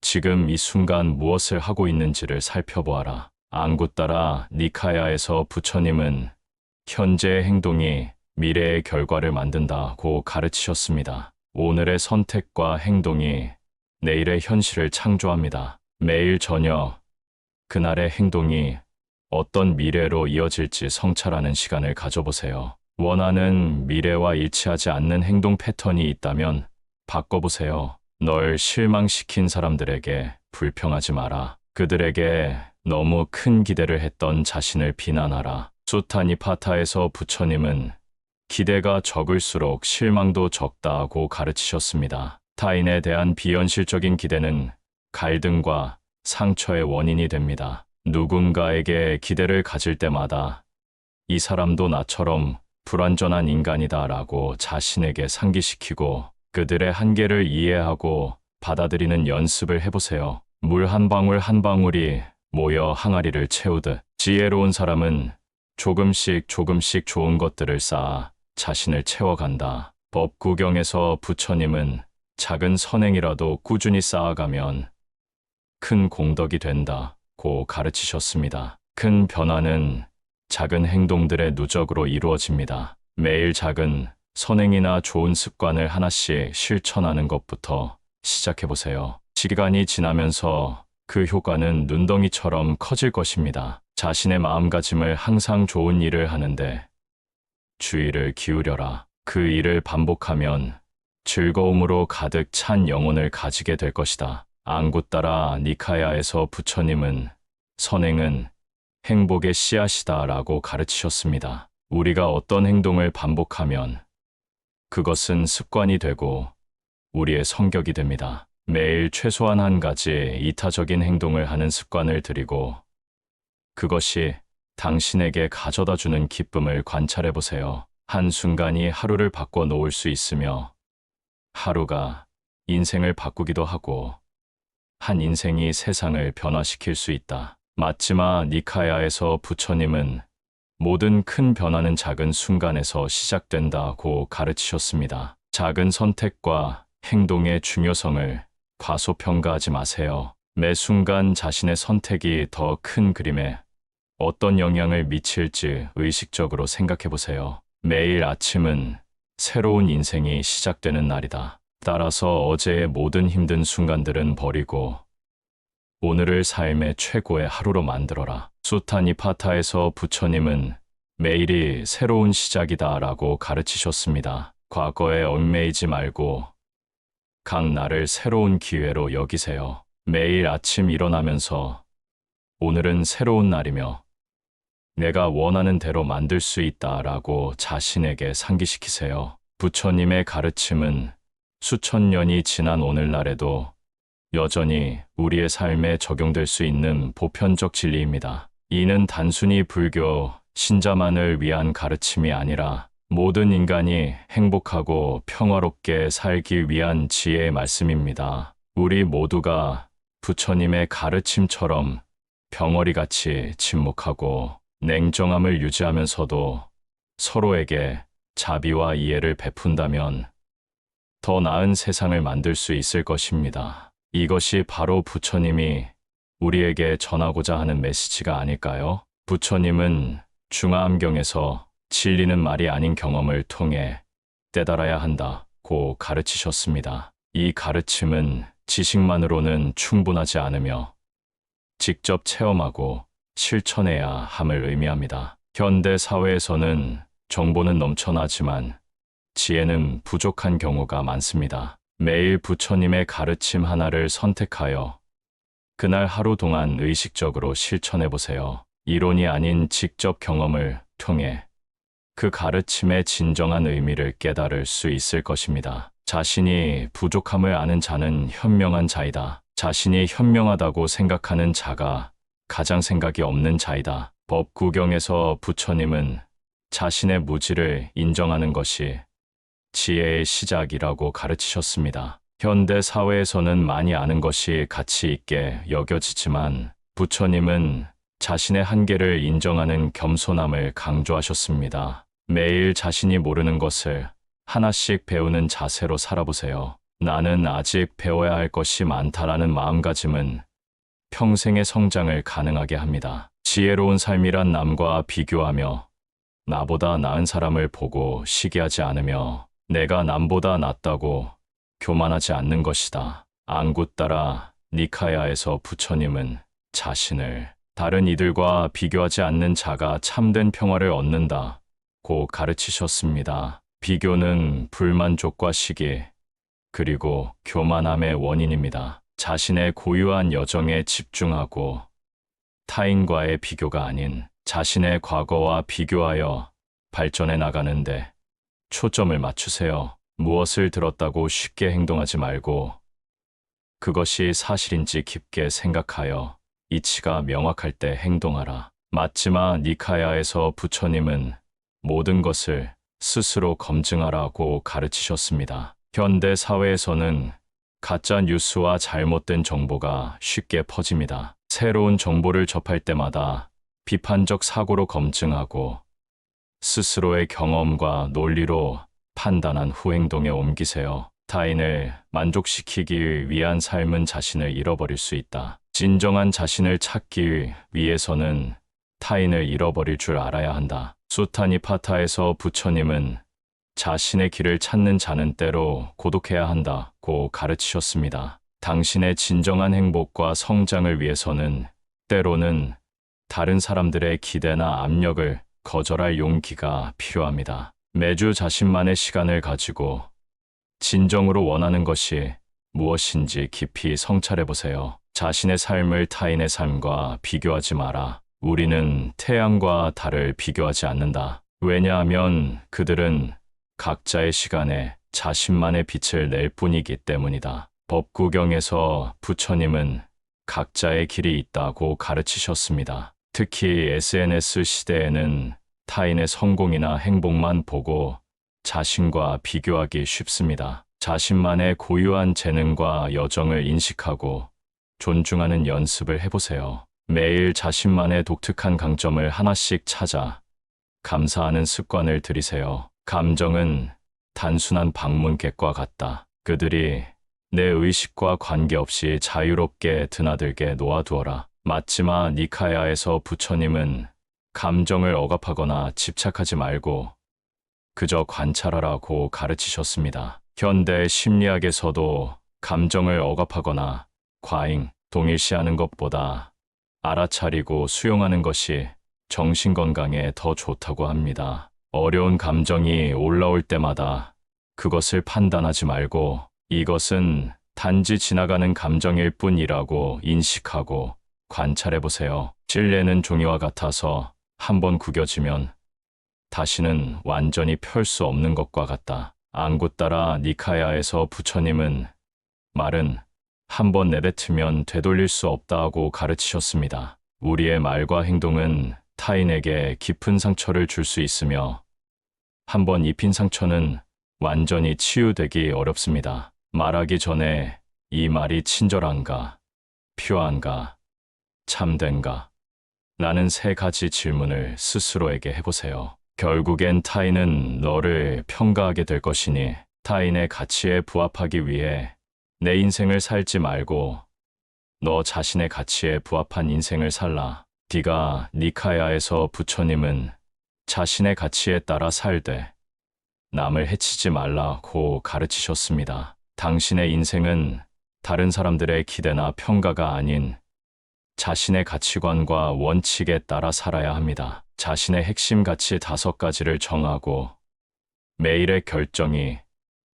지금 이 순간 무엇을 하고 있는지를 살펴보아라. 앙구따라 니카야에서 부처님은 현재의 행동이 미래의 결과를 만든다고 가르치셨습니다. 오늘의 선택과 행동이 내일의 현실을 창조합니다. 매일 저녁 그날의 행동이 어떤 미래로 이어질지 성찰하는 시간을 가져보세요. 원하는 미래와 일치하지 않는 행동 패턴이 있다면 바꿔보세요. 널 실망시킨 사람들에게 불평하지 마라. 그들에게 너무 큰 기대를 했던 자신을 비난하라. 수타니파타에서 부처님은 기대가 적을수록 실망도 적다고 가르치셨습니다. 타인에 대한 비현실적인 기대는 갈등과 상처의 원인이 됩니다. 누군가에게 기대를 가질 때마다 이 사람도 나처럼 불완전한 인간이다라고 자신에게 상기시키고 그들의 한계를 이해하고 받아들이는 연습을 해보세요. 물 한 방울 한 방울이 모여 항아리를 채우듯 지혜로운 사람은 조금씩 좋은 것들을 쌓아 자신을 채워간다. 법구경에서 부처님은 작은 선행이라도 꾸준히 쌓아가면 큰 공덕이 된다고 가르치셨습니다. 큰 변화는 작은 행동들의 누적으로 이루어집니다. 매일 작은 선행이나 좋은 습관을 하나씩 실천하는 것부터 시작해보세요. 시간이 지나면서 그 효과는 눈덩이처럼 커질 것입니다. 자신의 마음가짐을 항상 좋은 일을 하는데 주의를 기울여라. 그 일을 반복하면 즐거움으로 가득 찬 영혼을 가지게 될 것이다. 앙구따라 니카야에서 부처님은 선행은 행복의 씨앗이다라고 가르치셨습니다. 우리가 어떤 행동을 반복하면 그것은 습관이 되고 우리의 성격이 됩니다. 매일 최소한 한 가지 이타적인 행동을 하는 습관을 들이고 그것이 당신에게 가져다 주는 기쁨을 관찰해 보세요. 한순간이 하루를 바꿔 놓을 수 있으며 하루가 인생을 바꾸기도 하고 한 인생이 세상을 변화시킬 수 있다. 마츠마 니카야에서 부처님은 모든 큰 변화는 작은 순간에서 시작된다고 가르치셨습니다. 작은 선택과 행동의 중요성을 과소평가하지 마세요. 매 순간 자신의 선택이 더 큰 그림에 어떤 영향을 미칠지 의식적으로 생각해 보세요. 매일 아침은 새로운 인생이 시작되는 날이다. 따라서 어제의 모든 힘든 순간들은 버리고 오늘을 삶의 최고의 하루로 만들어라. 수타니파타에서 부처님은 매일이 새로운 시작이다라고 가르치셨습니다. 과거에 얽매이지 말고 각 날을 새로운 기회로 여기세요. 매일 아침 일어나면서 오늘은 새로운 날이며 내가 원하는 대로 만들 수 있다라고 자신에게 상기시키세요. 부처님의 가르침은 수천 년이 지난 오늘날에도 여전히 우리의 삶에 적용될 수 있는 보편적 진리입니다. 이는 단순히 불교, 신자만을 위한 가르침이 아니라 모든 인간이 행복하고 평화롭게 살기 위한 지혜의 말씀입니다. 우리 모두가 부처님의 가르침처럼 병어리같이 침묵하고 냉정함을 유지하면서도 서로에게 자비와 이해를 베푼다면 더 나은 세상을 만들 수 있을 것입니다. 이것이 바로 부처님이 우리에게 전하고자 하는 메시지가 아닐까요? 부처님은 중화암경에서 진리는 말이 아닌 경험을 통해 깨달아야 한다고 가르치셨습니다. 이 가르침은 지식만으로는 충분하지 않으며 직접 체험하고 실천해야 함을 의미합니다. 현대 사회에서는 정보는 넘쳐나지만 지혜는 부족한 경우가 많습니다. 매일 부처님의 가르침 하나를 선택하여 그날 하루 동안 의식적으로 실천해 보세요. 이론이 아닌 직접 경험을 통해 그 가르침의 진정한 의미를 깨달을 수 있을 것입니다. 자신이 부족함을 아는 자는 현명한 자이다. 자신이 현명하다고 생각하는 자가 가장 생각이 없는 자이다. 법구경에서 부처님은 자신의 무지를 인정하는 것이 지혜의 시작이라고 가르치셨습니다. 현대 사회에서는 많이 아는 것이 가치 있게 여겨지지만 부처님은 자신의 한계를 인정하는 겸손함을 강조하셨습니다. 매일 자신이 모르는 것을 하나씩 배우는 자세로 살아보세요. 나는 아직 배워야 할 것이 많다라는 마음가짐은 평생의 성장을 가능하게 합니다. 지혜로운 삶이란 남과 비교하며 나보다 나은 사람을 보고 시기하지 않으며 내가 남보다 낫다고 교만하지 않는 것이다. 앙구따라 니카야에서 부처님은 자신을 다른 이들과 비교하지 않는 자가 참된 평화를 얻는다고 가르치셨습니다. 비교는 불만족과 시기, 그리고 교만함의 원인입니다. 자신의 고유한 여정에 집중하고 타인과의 비교가 아닌 자신의 과거와 비교하여 발전해 나가는데 초점을 맞추세요. 무엇을 들었다고 쉽게 행동하지 말고 그것이 사실인지 깊게 생각하여 이치가 명확할 때 행동하라. 마츠마 니카야에서 부처님은 모든 것을 스스로 검증하라고 가르치셨습니다. 현대 사회에서는 가짜 뉴스와 잘못된 정보가 쉽게 퍼집니다. 새로운 정보를 접할 때마다 비판적 사고로 검증하고 스스로의 경험과 논리로 판단한 후 행동에 옮기세요. 타인을 만족시키기 위한 삶은 자신을 잃어버릴 수 있다. 진정한 자신을 찾기 위해서는 타인을 잃어버릴 줄 알아야 한다. 수타니파타에서 부처님은 자신의 길을 찾는 자는 때로 고독해야 한다고 가르치셨습니다. 당신의 진정한 행복과 성장을 위해서는 때로는 다른 사람들의 기대나 압력을 거절할 용기가 필요합니다. 매주 자신만의 시간을 가지고 진정으로 원하는 것이 무엇인지 깊이 성찰해 보세요. 자신의 삶을 타인의 삶과 비교하지 마라. 우리는 태양과 달을 비교하지 않는다. 왜냐하면 그들은 각자의 시간에 자신만의 빛을 낼 뿐이기 때문이다. 법구경에서 부처님은 각자의 길이 있다고 가르치셨습니다. 특히 SNS 시대에는 타인의 성공이나 행복만 보고 자신과 비교하기 쉽습니다. 자신만의 고유한 재능과 여정을 인식하고 존중하는 연습을 해보세요. 매일 자신만의 독특한 강점을 하나씩 찾아 감사하는 습관을 들이세요. 감정은 단순한 방문객과 같다. 그들이 내 의식과 관계없이 자유롭게 드나들게 놓아두어라. 마츠마 니카야에서 부처님은 감정을 억압하거나 집착하지 말고 그저 관찰하라고 가르치셨습니다. 현대 심리학에서도 감정을 억압하거나 과잉, 동일시하는 것보다 알아차리고 수용하는 것이 정신건강에 더 좋다고 합니다. 어려운 감정이 올라올 때마다 그것을 판단하지 말고 이것은 단지 지나가는 감정일 뿐이라고 인식하고 관찰해보세요. 찔레는 종이와 같아서 한번 구겨지면 다시는 완전히 펼 수 없는 것과 같다. 앙구따라 니카야에서 부처님은 말은 한번 내뱉으면 되돌릴 수 없다고 가르치셨습니다. 우리의 말과 행동은 타인에게 깊은 상처를 줄 수 있으며 한번 입힌 상처는 완전히 치유되기 어렵습니다. 말하기 전에 이 말이 친절한가, 필요한가, 참된가? 라는 세 가지 질문을 스스로에게 해보세요. 결국엔 타인은 너를 평가하게 될 것이니 타인의 가치에 부합하기 위해 내 인생을 살지 말고 너 자신의 가치에 부합한 인생을 살라. 디가 니카야에서 부처님은 자신의 가치에 따라 살되 남을 해치지 말라고 가르치셨습니다. 당신의 인생은 다른 사람들의 기대나 평가가 아닌 자신의 가치관과 원칙에 따라 살아야 합니다. 자신의 핵심 가치 5가지를 정하고 매일의 결정이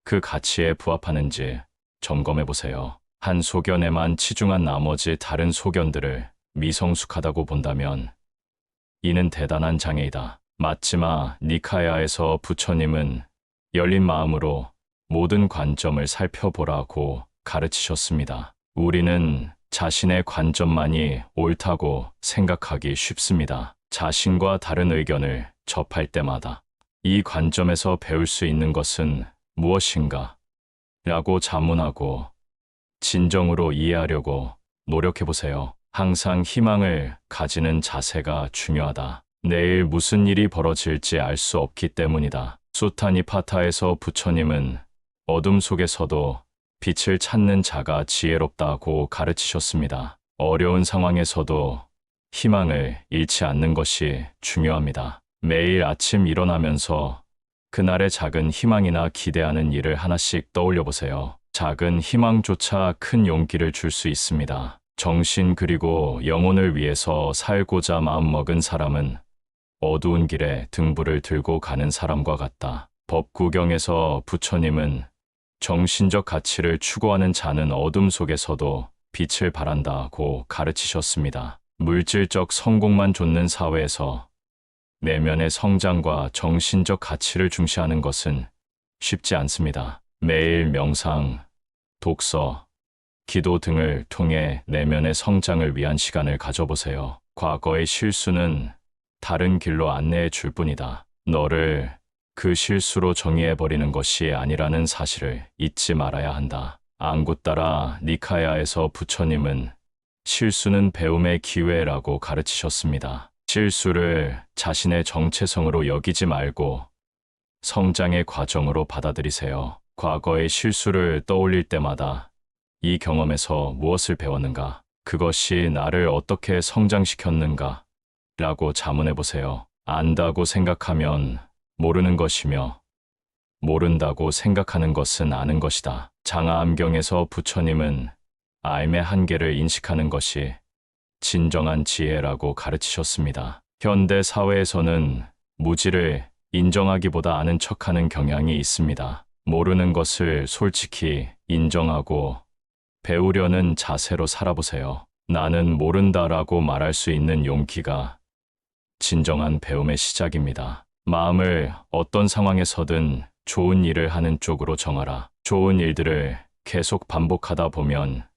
그 가치에 부합하는지 점검해 보세요. 한 소견에만 치중한 나머지 다른 소견들을 미성숙하다고 본다면 이는 대단한 장애이다. 마츠마 니카야에서 부처님은 열린 마음으로 모든 관점을 살펴보라고 가르치셨습니다. 우리는 자신의 관점만이 옳다고 생각하기 쉽습니다. 자신과 다른 의견을 접할 때마다 이 관점에서 배울 수 있는 것은 무엇인가? 라고 자문하고 진정으로 이해하려고 노력해 보세요. 항상 희망을 가지는 자세가 중요하다. 내일 무슨 일이 벌어질지 알 수 없기 때문이다. 수타니파타에서 부처님은 어둠 속에서도 빛을 찾는 자가 지혜롭다고 가르치셨습니다. 어려운 상황에서도 희망을 잃지 않는 것이 중요합니다. 매일 아침 일어나면서 그날의 작은 희망이나 기대하는 일을 하나씩 떠올려 보세요. 작은 희망조차 큰 용기를 줄 수 있습니다. 정신 그리고 영혼을 위해서 살고자 마음먹은 사람은 어두운 길에 등불을 들고 가는 사람과 같다. 법구경에서 부처님은 정신적 가치를 추구하는 자는 어둠 속에서도 빛을 발한다고 가르치셨습니다. 물질적 성공만 좇는 사회에서 내면의 성장과 정신적 가치를 중시하는 것은 쉽지 않습니다. 매일 명상, 독서, 기도 등을 통해 내면의 성장을 위한 시간을 가져보세요. 과거의 실수는 다른 길로 안내해 줄 뿐이다. 너를 그 실수로 정의해버리는 것이 아니라는 사실을 잊지 말아야 한다. 앙구따라 니카야에서 부처님은 실수는 배움의 기회라고 가르치셨습니다. 실수를 자신의 정체성으로 여기지 말고 성장의 과정으로 받아들이세요. 과거의 실수를 떠올릴 때마다 이 경험에서 무엇을 배웠는가? 그것이 나를 어떻게 성장시켰는가? 라고 자문해 보세요. 안다고 생각하면 모르는 것이며 모른다고 생각하는 것은 아는 것이다. 장하암경에서 부처님은 삶의 한계를 인식하는 것이 진정한 지혜라고 가르치셨습니다. 현대 사회에서는 무지를 인정하기보다 아는 척하는 경향이 있습니다. 모르는 것을 솔직히 인정하고 배우려는 자세로 살아보세요. 나는 모른다라고 말할 수 있는 용기가 진정한 배움의 시작입니다. 마음을 어떤 상황에서든 좋은 일을 하는 쪽으로 정하라. 좋은 일들을 계속 반복하다 보면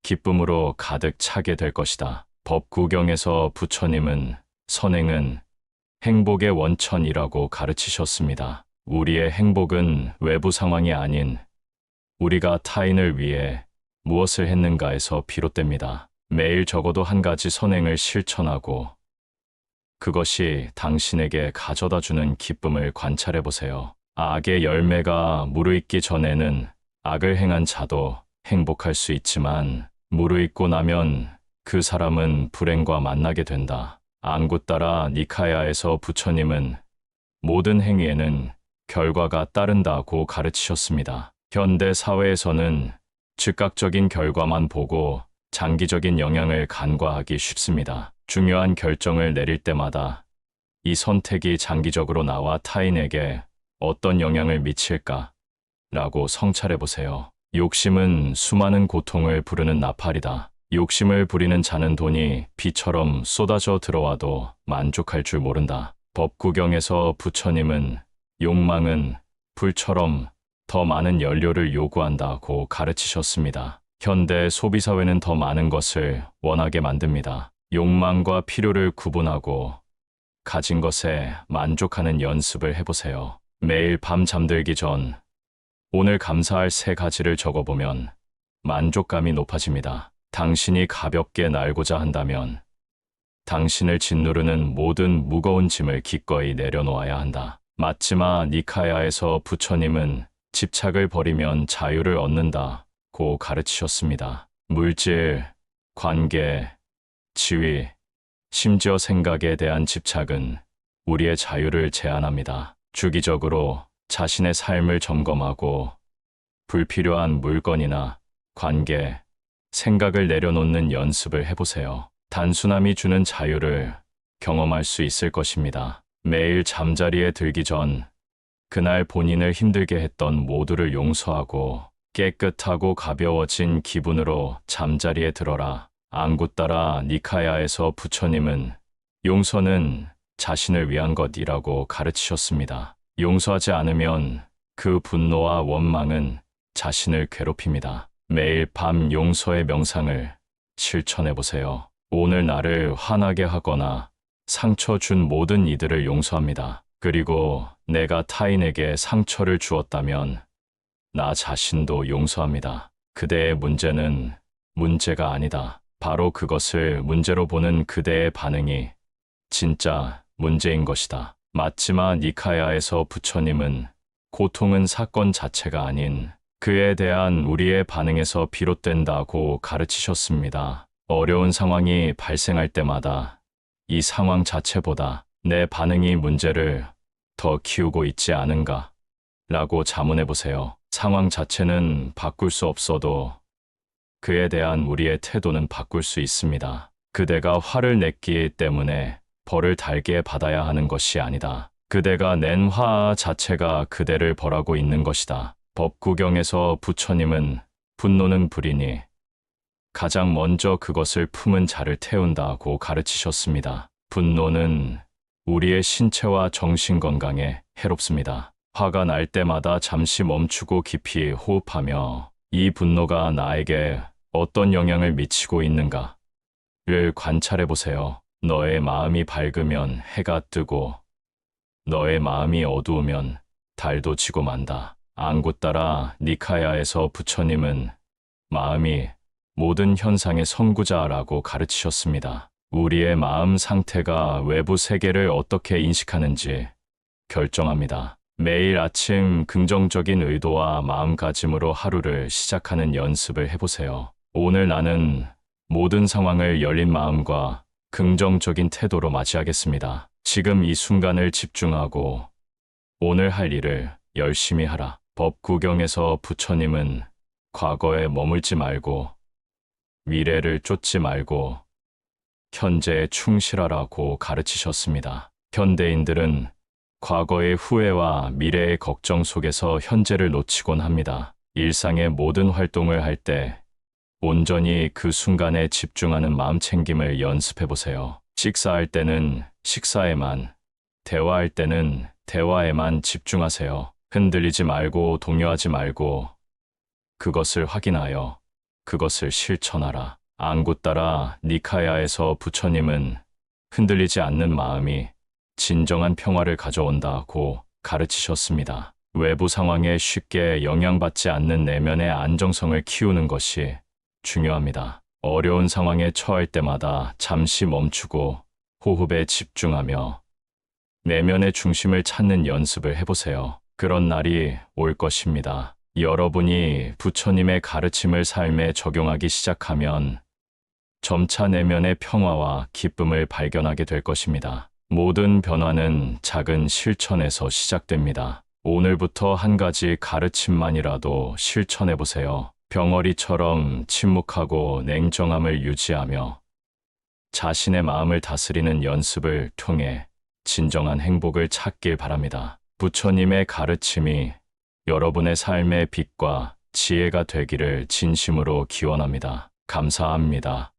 기쁨으로 가득 차게 될 것이다. 법구경에서 부처님은 선행은 행복의 원천이라고 가르치셨습니다. 우리의 행복은 외부 상황이 아닌 우리가 타인을 위해 무엇을 했는가에서 비롯됩니다. 매일 적어도 한 가지 선행을 실천하고 그것이 당신에게 가져다 주는 기쁨을 관찰해 보세요. 악의 열매가 무르익기 전에는 악을 행한 자도 행복할 수 있지만 무르익고 나면 그 사람은 불행과 만나게 된다. 앙구따라 니카야에서 부처님은 모든 행위에는 결과가 따른다고 가르치셨습니다. 현대 사회에서는 즉각적인 결과만 보고 장기적인 영향을 간과하기 쉽습니다. 중요한 결정을 내릴 때마다 이 선택이 장기적으로 나와 타인에게 어떤 영향을 미칠까? 라고 성찰해 보세요. 욕심은 수많은 고통을 부르는 나팔이다. 욕심을 부리는 자는 돈이 비처럼 쏟아져 들어와도 만족할 줄 모른다. 법구경에서 부처님은 욕망은 불처럼 더 많은 연료를 요구한다고 가르치셨습니다. 현대 소비사회는 더 많은 것을 원하게 만듭니다. 욕망과 필요를 구분하고 가진 것에 만족하는 연습을 해보세요. 매일 밤 잠들기 전 오늘 감사할 3가지를 적어보면 만족감이 높아집니다. 당신이 가볍게 날고자 한다면 당신을 짓누르는 모든 무거운 짐을 기꺼이 내려놓아야 한다. 마츠마 니카야에서 부처님은 집착을 버리면 자유를 얻는다고 가르치셨습니다. 물질, 관계, 지위, 심지어 생각에 대한 집착은 우리의 자유를 제한합니다. 주기적으로 자신의 삶을 점검하고 불필요한 물건이나 관계, 생각을 내려놓는 연습을 해보세요. 단순함이 주는 자유를 경험할 수 있을 것입니다. 매일 잠자리에 들기 전 그날 본인을 힘들게 했던 모두를 용서하고 깨끗하고 가벼워진 기분으로 잠자리에 들어라. 앙구따라 니카야에서 부처님은 용서는 자신을 위한 것이라고 가르치셨습니다. 용서하지 않으면 그 분노와 원망은 자신을 괴롭힙니다. 매일 밤 용서의 명상을 실천해 보세요. 오늘 나를 화나게 하거나 상처 준 모든 이들을 용서합니다. 그리고 내가 타인에게 상처를 주었다면 나 자신도 용서합니다. 그대의 문제는 문제가 아니다. 바로 그것을 문제로 보는 그대의 반응이 진짜 문제인 것이다. 마츠마 니카야에서 부처님은 고통은 사건 자체가 아닌 그에 대한 우리의 반응에서 비롯된다고 가르치셨습니다. 어려운 상황이 발생할 때마다 이 상황 자체보다 내 반응이 문제를 더 키우고 있지 않은가? 라고 자문해 보세요. 상황 자체는 바꿀 수 없어도 그에 대한 우리의 태도는 바꿀 수 있습니다. 그대가 화를 냈기 때문에 벌을 달게 받아야 하는 것이 아니다. 그대가 낸 화 자체가 그대를 벌하고 있는 것이다. 법구경에서 부처님은 분노는 불이니 가장 먼저 그것을 품은 자를 태운다고 가르치셨습니다. 분노는 우리의 신체와 정신 건강에 해롭습니다. 화가 날 때마다 잠시 멈추고 깊이 호흡하며 이 분노가 나에게 어떤 영향을 미치고 있는가를 관찰해 보세요. 너의 마음이 밝으면 해가 뜨고 너의 마음이 어두우면 달도 지고 만다. 앙구따라 니카야에서 부처님은 마음이 모든 현상의 선구자라고 가르치셨습니다. 우리의 마음 상태가 외부 세계를 어떻게 인식하는지 결정합니다. 매일 아침 긍정적인 의도와 마음가짐으로 하루를 시작하는 연습을 해보세요. 오늘 나는 모든 상황을 열린 마음과 긍정적인 태도로 맞이하겠습니다. 지금 이 순간을 집중하고 오늘 할 일을 열심히 하라. 법구경에서 부처님은 과거에 머물지 말고 미래를 쫓지 말고 현재에 충실하라고 가르치셨습니다. 현대인들은 과거의 후회와 미래의 걱정 속에서 현재를 놓치곤 합니다. 일상의 모든 활동을 할 때 온전히 그 순간에 집중하는 마음챙김을 연습해보세요. 식사할 때는 식사에만, 대화할 때는 대화에만 집중하세요. 흔들리지 말고 동요하지 말고 그것을 확인하여 그것을 실천하라. 앙구따라 니카야에서 부처님은 흔들리지 않는 마음이 진정한 평화를 가져온다고 가르치셨습니다. 외부 상황에 쉽게 영향받지 않는 내면의 안정성을 키우는 것이 중요합니다. 어려운 상황에 처할 때마다 잠시 멈추고 호흡에 집중하며 내면의 중심을 찾는 연습을 해보세요. 그런 날이 올 것입니다. 여러분이 부처님의 가르침을 삶에 적용하기 시작하면 점차 내면의 평화와 기쁨을 발견하게 될 것입니다. 모든 변화는 작은 실천에서 시작됩니다. 오늘부터 한 가지 가르침만이라도 실천해보세요. 병어리처럼 침묵하고 냉정함을 유지하며 자신의 마음을 다스리는 연습을 통해 진정한 행복을 찾길 바랍니다. 부처님의 가르침이 여러분의 삶의 빛과 지혜가 되기를 진심으로 기원합니다. 감사합니다.